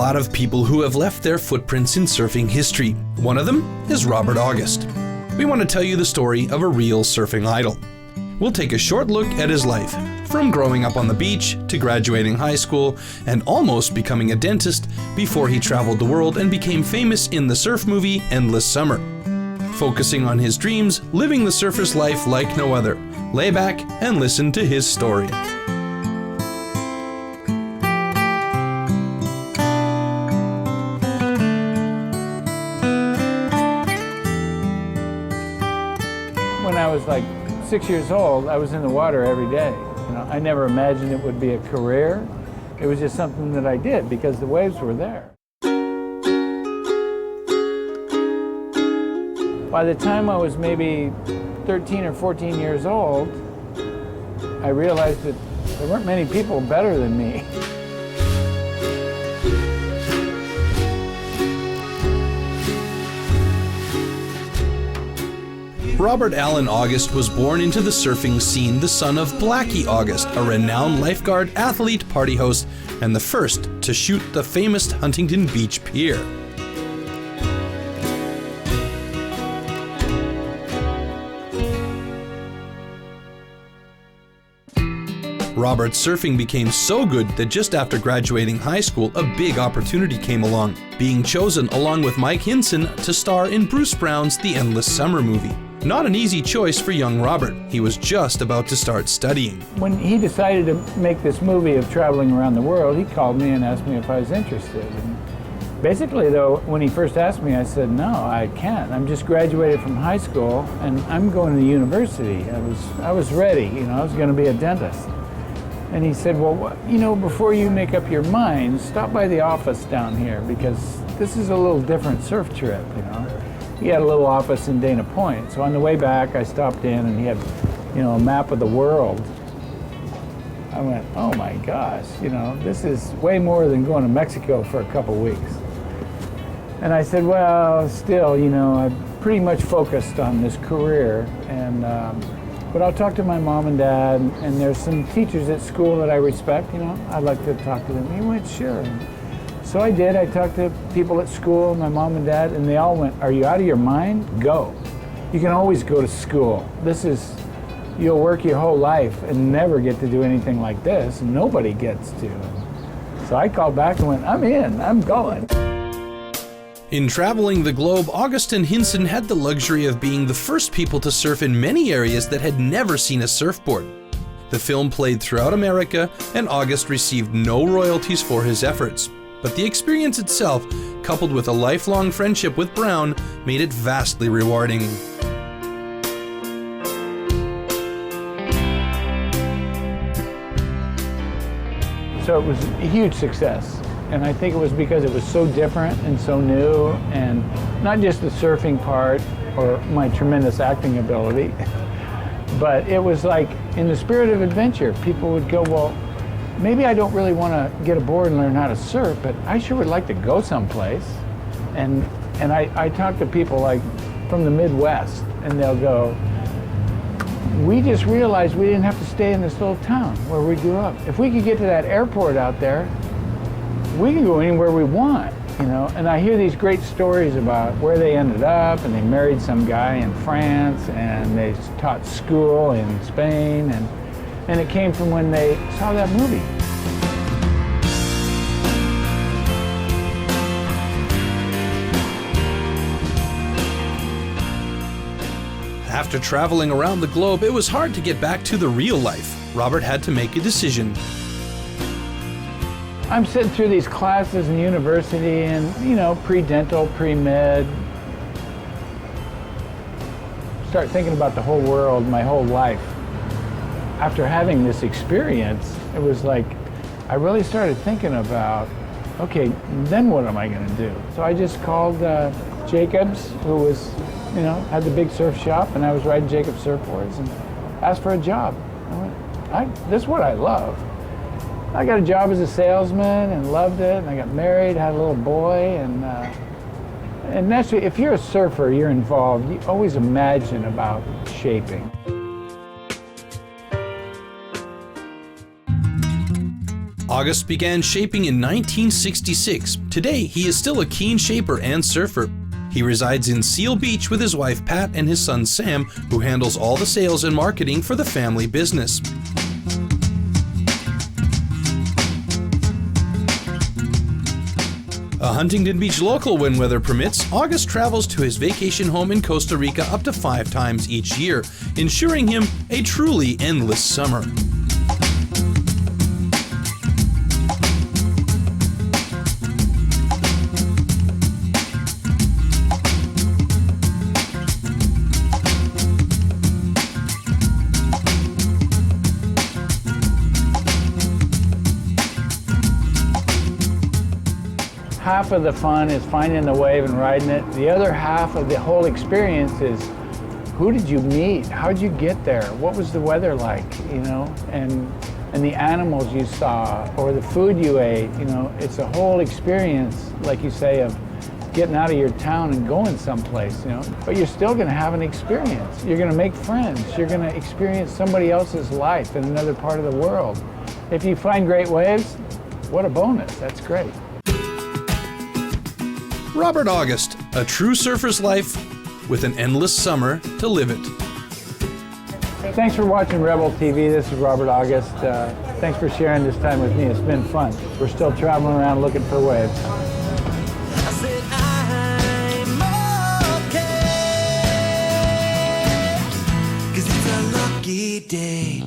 lot of people who have left their footprints in surfing history. One of them is Robert August. We want to tell you the story of a real surfing idol. We'll take a short look at his life, from growing up on the beach to graduating high school and almost becoming a dentist before he traveled the world and became famous in the surf movie Endless Summer. Focusing on his dreams, living the surfer's life like no other. Lay back and listen to his story. When I was like 6 years old, I was in the water every day. I never imagined it would be a career. It was just something that I did because the waves were there. By the time I was maybe 13 or 14 years old, I realized that there weren't many people better than me. Robert Allen August was born into the surfing scene, the son of Blackie August, a renowned lifeguard, athlete, party host, and the first to shoot the famous Huntington Beach Pier. Robert's surfing became so good that just after graduating high school, a big opportunity came along, being chosen along with Mike Hinson to star in Bruce Brown's The Endless Summer movie. Not an easy choice for young Robert. He was just about to start studying. When he decided to make this movie of traveling around the world, he called me and asked me if I was interested. And basically, though, when he first asked me, I said, no, I can't. I'm just graduated from high school and I'm going to university. I was ready, I was going to be a dentist. And he said, well, before you make up your mind, stop by the office down here because this is a little different surf trip, He had a little office in Dana Point. So on the way back, I stopped in and he had, a map of the world. I went, oh my gosh, this is way more than going to Mexico for a couple weeks. And I said, well, still, I'm pretty much focused on this career. But I'll talk to my mom and dad, and there's some teachers at school that I respect, I'd like to talk to them. He went, sure. So I did. I talked to people at school, my mom and dad, and they all went, are you out of your mind? Go. You can always go to school. You'll work your whole life and never get to do anything like this. Nobody gets to. So I called back and went, I'm in, I'm going. In traveling the globe, August and Hinson had the luxury of being the first people to surf in many areas that had never seen a surfboard. The film played throughout America, and August received no royalties for his efforts. But the experience itself, coupled with a lifelong friendship with Brown, made it vastly rewarding. So it was a huge success. And I think it was because it was so different and so new, and not just the surfing part or my tremendous acting ability, but it was like in the spirit of adventure. People would go, well, maybe I don't really want to get aboard and learn how to surf, but I sure would like to go someplace. And I talk to people like from the Midwest, and they'll go, we just realized we didn't have to stay in this little town where we grew up. If we could get to that airport out there, we can go anywhere we want, And I hear these great stories about where they ended up, and they married some guy in France, and they taught school in Spain, and it came from when they saw that movie. After traveling around the globe, it was hard to get back to the real life. Robert had to make a decision. I'm sitting through these classes in university and, pre-dental, pre-med. Start thinking about the whole world, my whole life. After having this experience, it was like, I really started thinking about, okay, then what am I going to do? So I just called Jacobs, who was, had the big surf shop, and I was riding Jacobs surfboards, and asked for a job. I went, this is what I love. I got a job as a salesman and loved it, and I got married, had a little boy, and naturally, if you're a surfer, you're involved. You always imagine about shaping. August began shaping in 1966. Today, he is still a keen shaper and surfer. He resides in Seal Beach with his wife Pat and his son Sam, who handles all the sales and marketing for the family business. A Huntington Beach local when weather permits, August travels to his vacation home in Costa Rica up to 5 times each year, ensuring him a truly endless summer. Half of the fun is finding the wave and riding it. The other half of the whole experience is who did you meet? How did you get there? What was the weather like, you know? And the animals you saw or the food you ate, you know? It's a whole experience, like you say, of getting out of your town and going someplace, you know? But you're still gonna have an experience. You're gonna make friends. You're gonna experience somebody else's life in another part of the world. If you find great waves, what a bonus, that's great. Robert August, a true surfer's life with an endless summer to live it. Thanks for watching Rebel TV. This is Robert August. Thanks for sharing this time with me. It's been fun. We're still traveling around looking for waves. I said I'm okay, 'cause it's a lucky day.